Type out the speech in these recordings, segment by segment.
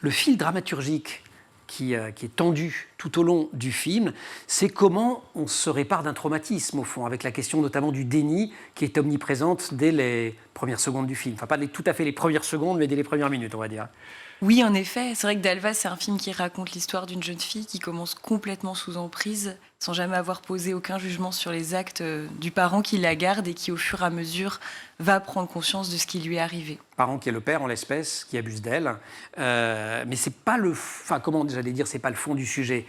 Le fil dramaturgique qui est tendu tout au long du film, c'est comment on se répare d'un traumatisme, au fond, avec la question notamment du déni qui est omniprésente dès les premières secondes du film. Enfin, pas tout à fait les premières secondes, mais dès les premières minutes, on va dire. Oui, en effet. C'est vrai que Dalva, c'est un film qui raconte l'histoire d'une jeune fille qui commence complètement sous emprise, sans jamais avoir posé aucun jugement sur les actes du parent qui la garde et qui, au fur et à mesure, va prendre conscience de ce qui lui est arrivé. Parent qui est le père, en l'espèce, qui abuse d'elle. Mais c'est pas le... Enfin, comment j'allais dire, c'est pas le fond du sujet.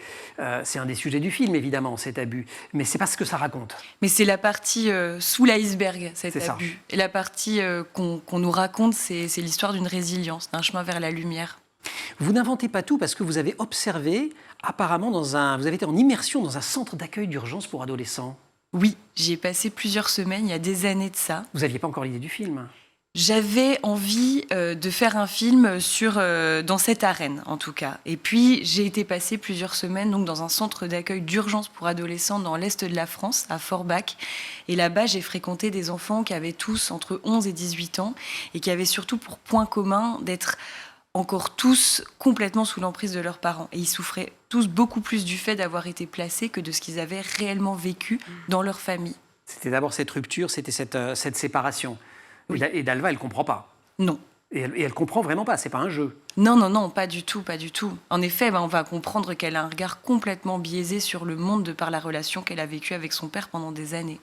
C'est un des sujets du film, évidemment, cet abus. Mais c'est pas ce que ça raconte. Mais c'est la partie sous l'iceberg, cet C'est ça. abus. Et la partie qu'on nous raconte, c'est l'histoire d'une résilience, d'un chemin vers la lumière. Vous n'inventez pas tout parce que vous avez observé, apparemment, vous avez été en immersion dans un centre d'accueil d'urgence pour adolescents. Oui, j'y ai passé plusieurs semaines, il y a des années de ça. Vous n'aviez pas encore l'idée du film. J'avais envie de faire un film dans cette arène, en tout cas. Et puis, j'ai été passer plusieurs semaines donc, dans un centre d'accueil d'urgence pour adolescents dans l'est de la France, à Forbach. Et là-bas, j'ai fréquenté des enfants qui avaient tous entre 11 et 18 ans et qui avaient surtout pour point commun d'être encore tous complètement sous l'emprise de leurs parents. Et ils souffraient tous beaucoup plus du fait d'avoir été placés que de ce qu'ils avaient réellement vécu dans leur famille. C'était d'abord cette rupture, c'était cette séparation. Oui. Et Dalva, elle ne comprend pas. Non. Et elle comprend vraiment pas, c'est pas un jeu. Non, pas du tout, pas du tout. En effet, on va comprendre qu'elle a un regard complètement biaisé sur le monde de par la relation qu'elle a vécue avec son père pendant des années.